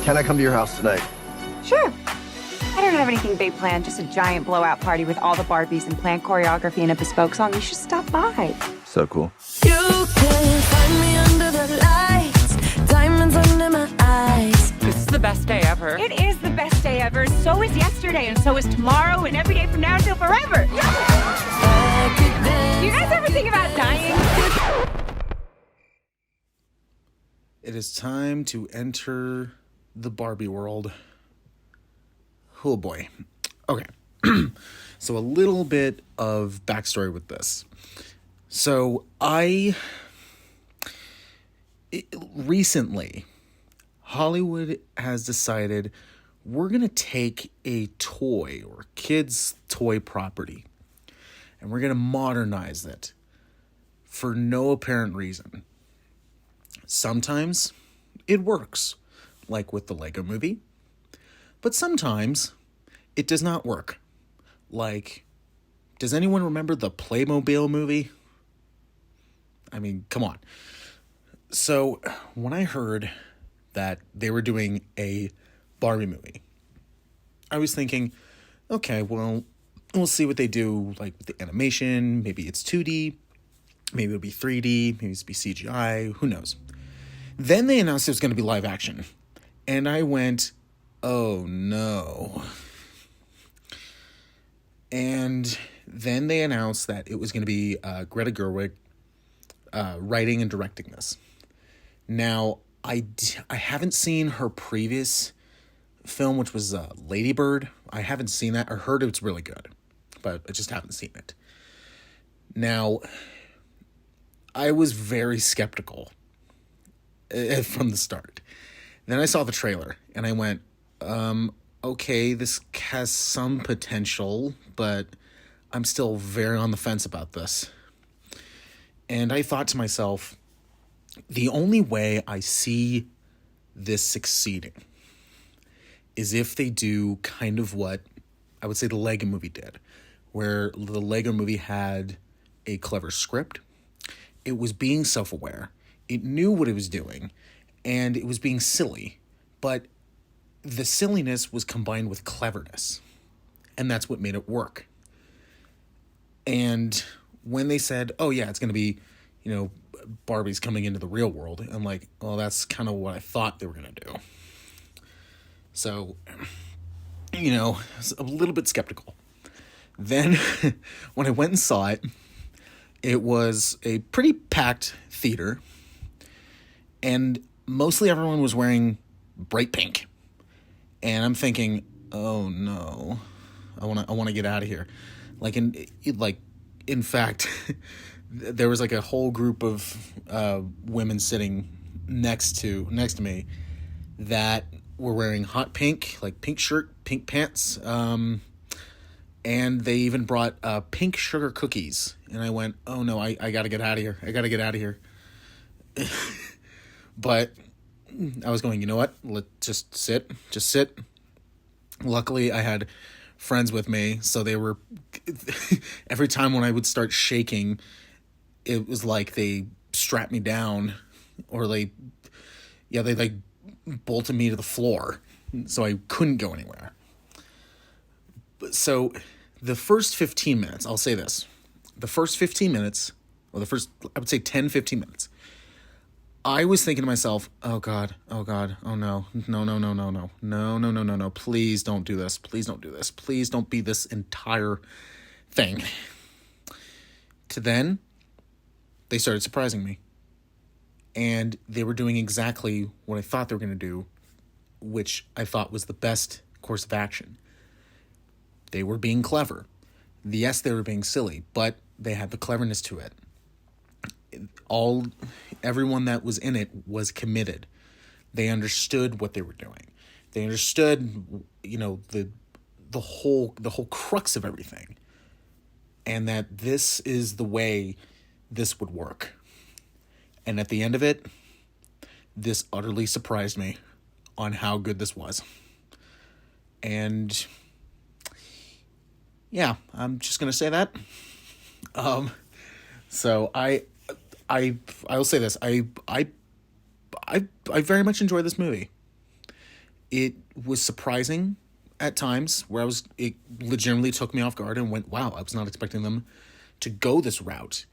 Can I come to your house tonight? Sure. I don't have anything big planned, just a giant blowout party with all the Barbies and planned choreography and a bespoke song. You should stop by. So cool. You can find me under the lights, diamonds under my eyes. This is the best day ever. It is the best day ever. So is yesterday, and so is tomorrow, and every day from now until forever. Do you guys ever think about dying? It is time to enter the Barbie world. Oh boy. Okay. So a little bit of backstory with this. So recently, Hollywood has decided we're going to take a toy or kid's toy property and we're going to modernize it for no apparent reason. Sometimes it works, like with the Lego movie, but sometimes it does not work. Like, does anyone remember the Playmobil movie? I mean, come on. So when I heard that they were doing a Barbie movie, I was thinking, okay, well, we'll see what they do, like with the animation. Maybe it's 2D, maybe it'll be 3D, maybe it'll be CGI, who knows. Then they announced it was going to be live action. And I went, oh no. And then they announced that it was going to be Greta Gerwig writing and directing this. Now, I haven't seen her previous film, which was Lady Bird. I haven't seen that. I heard it's really good, but I just haven't seen it. Now, I was very skeptical from the start. Then I saw the trailer, and I went, okay, this has some potential, but I'm still very on the fence about this. And I thought to myself, the only way I see this succeeding is if they do kind of what I would say the Lego movie did, where the Lego movie had a clever script. It was being self-aware. It knew what it was doing, and it was being silly, but the silliness was combined with cleverness, and that's what made it work. And when they said, oh yeah, it's going to be, Barbie's coming into the real world, I'm like, well, that's kind of what I thought they were going to do. So, a little bit skeptical. Then when I went and saw it, it was a pretty packed theater, and mostly everyone was wearing bright pink. And I'm thinking, oh no, I want to get out of here. In fact, there was like a whole group of women sitting next to me that were wearing hot pink, like pink shirt, pink pants, and they even brought pink sugar cookies. And I went, oh no, I got to get out of here. I got to get out of here. But I was going, you know what? Let's just sit. Luckily, I had friends with me, so they were, every time when I would start shaking, it was like they strapped me down, or they bolted me to the floor, so I couldn't go anywhere. So the first 15 minutes, I'll say this, the first 15 minutes, or the first, I would say 10, 15 minutes, I was thinking to myself, oh God, oh no, no, please don't do this, please don't be this entire thing. To then, they started surprising me. And they were doing exactly what I thought they were going to do, which I thought was the best course of action. They were being clever. Yes, they were being silly, but they had the cleverness to it. Everyone that was in it was committed. They understood what they were doing. They understood, the whole crux of everything, and that this is the way this would work. And at the end of it, this utterly surprised me on how good this was. And yeah, I'm just gonna say that. So I'll say this. I very much enjoyed this movie. it was surprising at times where it legitimately took me off guard and went, wow, I was not expecting them to go this route.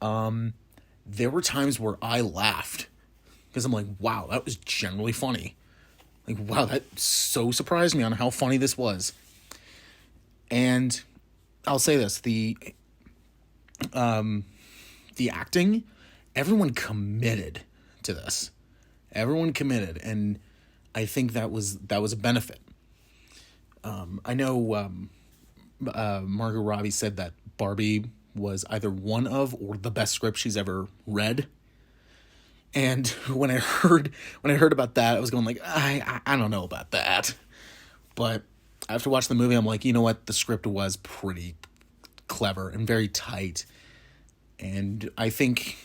There were times where I laughed because I'm like, wow, that was generally funny. Like, wow, that so surprised me on how funny this was. And I'll say this, the acting, everyone committed to this. Everyone committed, and I think that was a benefit. I know Margot Robbie said that Barbie was either one of or the best script she's ever read. And when I heard about that, I was going like, I don't know about that. But after watching the movie, I'm like, you know what? The script was pretty clever and very tight. And I think,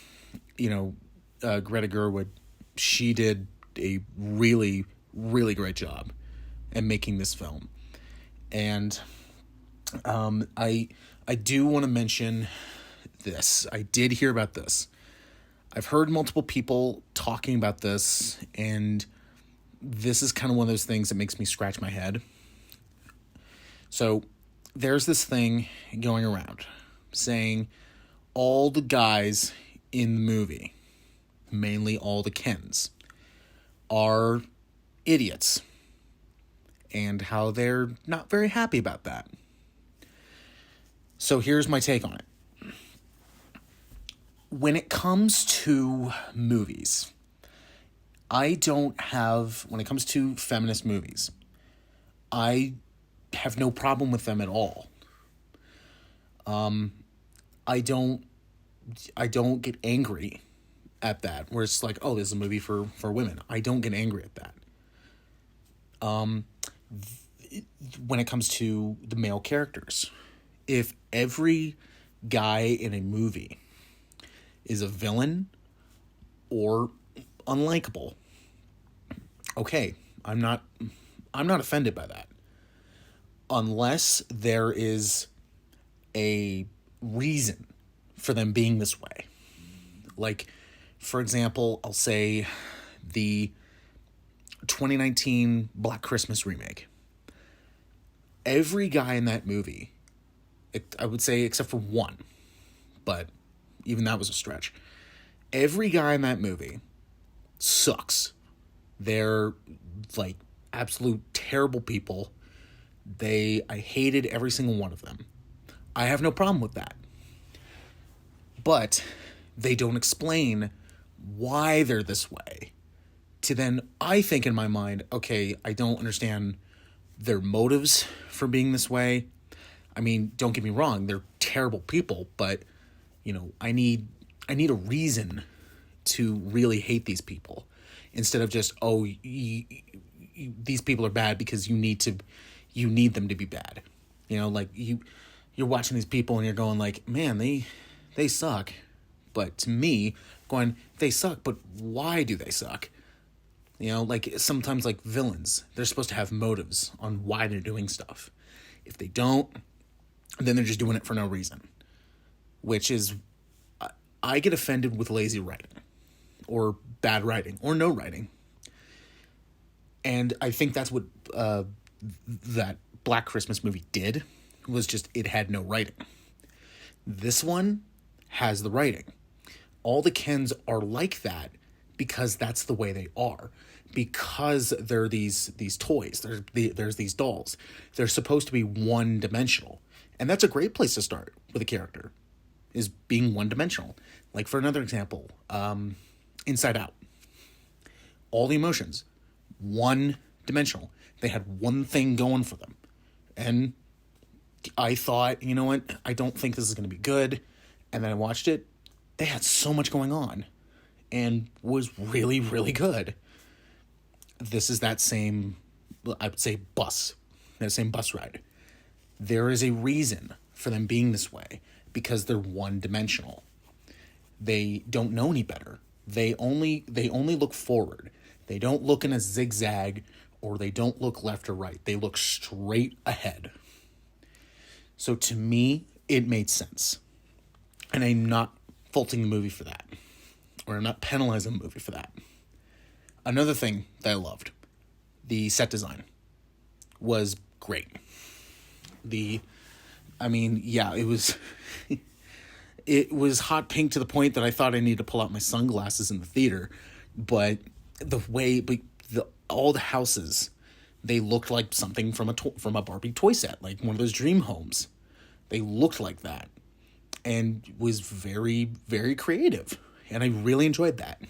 Greta Gerwig, she did a really, really great job at making this film. And I do want to mention this. I did hear about this. I've heard multiple people talking about this, and this is kind of one of those things that makes me scratch my head. So there's this thing going around saying all the guys in the movie, mainly all the Kens, are idiots, and how they're not very happy about that. So here's my take on it. When it comes to movies, when it comes to feminist movies, I have no problem with them at all. I don't get angry at that, where it's like, oh, this is a movie for women. I don't get angry at that. When it comes to the male characters, if every guy in a movie is a villain or unlikable, okay, I'm not offended by that. Unless there is a reason for them being this way. Like, for example, I'll say the 2019 Black Christmas remake. Every guy in that movie, I would say except for one, but even that was a stretch. Every guy in that movie sucks. They're like absolute terrible people. I hated every single one of them. I have no problem with that. But they don't explain why they're this way. To then, I think in my mind, okay, I don't understand their motives for being this way. I mean, don't get me wrong, they're terrible people, but, I need a reason to really hate these people. Instead of just, these people are bad because you need them to be bad. Like you're watching these people and you're going like, man, they suck. But to me, going, they suck, but why do they suck? Like sometimes like villains, they're supposed to have motives on why they're doing stuff. If they don't, then they're just doing it for no reason. Which is, I get offended with lazy writing or bad writing or no writing. And I think that's what that Black Christmas movie did, was just it had no writing. This one has the writing. All the Kens are like that because that's the way they are. Because they're these toys. There's these dolls. They're supposed to be one-dimensional. And that's a great place to start with a character, is being one-dimensional. Like, for another example, Inside Out. All the emotions, one-dimensional. They had one thing going for them. And I thought, you know what, I don't think this is going to be good. And then I watched it. They had so much going on and was really, really good. This is that same, I would say, that same bus ride. There is a reason for them being this way, because they're one-dimensional. They don't know any better. They only look forward. They don't look in a zigzag, or they don't look left or right. They look straight ahead. So to me, it made sense. And I'm not faulting the movie for that, or I'm not penalizing the movie for that. Another thing that I loved, The set design was great. It was it was hot pink to the point that I thought I needed to pull out my sunglasses in the theater, but all the houses, they looked like something from a Barbie toy set, like one of those dream homes. They looked like that, and was very, very creative, and I really enjoyed that.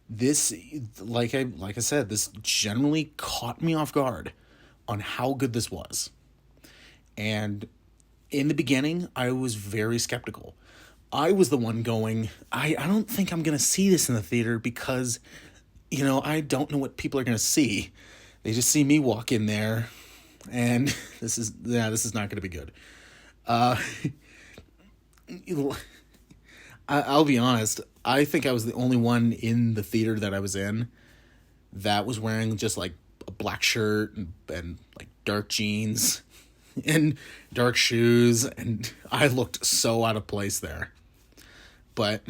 This, like I said, this generally caught me off guard on how good this was. And in the beginning, I was very skeptical. I was the one going, I don't think I'm going to see this in the theater because, I don't know what people are going to see. They just see me walk in there, and this is not going to be good. I'll be honest. I think I was the only one in the theater that I was in that was wearing just like a black shirt and like dark jeans and dark shoes, and I looked so out of place there. But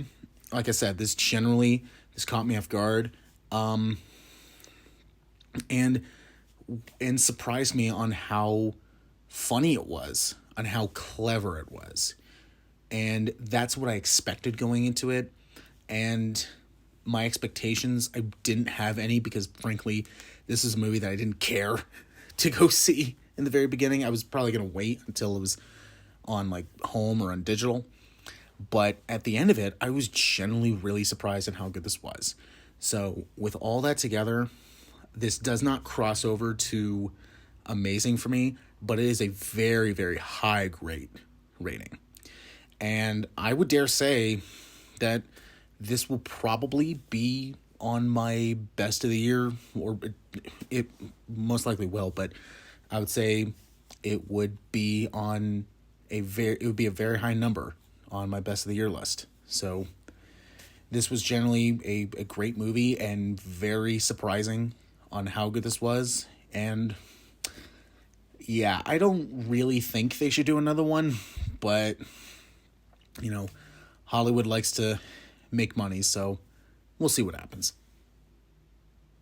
like I said, this caught me off guard, and surprised me on how funny it was, on how clever it was. And that's what I expected going into it. And my expectations, I didn't have any because, frankly, this is a movie that I didn't care to go see in the very beginning. I was probably going to wait until it was on, like, home or on digital. But at the end of it, I was genuinely really surprised at how good this was. So with all that together, this does not cross over to amazing for me, but it is a very, very high grade rating. And I would dare say that this will probably be on my best of the year, or it most likely will, but I would say it would be a very high number on my best of the year list. So this was generally a great movie and very surprising on how good this was. And yeah, I don't really think they should do another one, but Hollywood likes to make money, so we'll see what happens.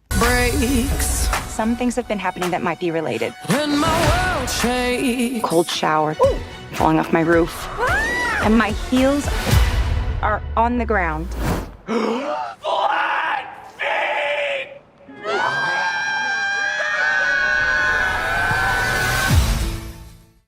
Breaks. Some things have been happening that might be related. When my world shakes. Cold shower, falling off my roof, and my heels are on the ground.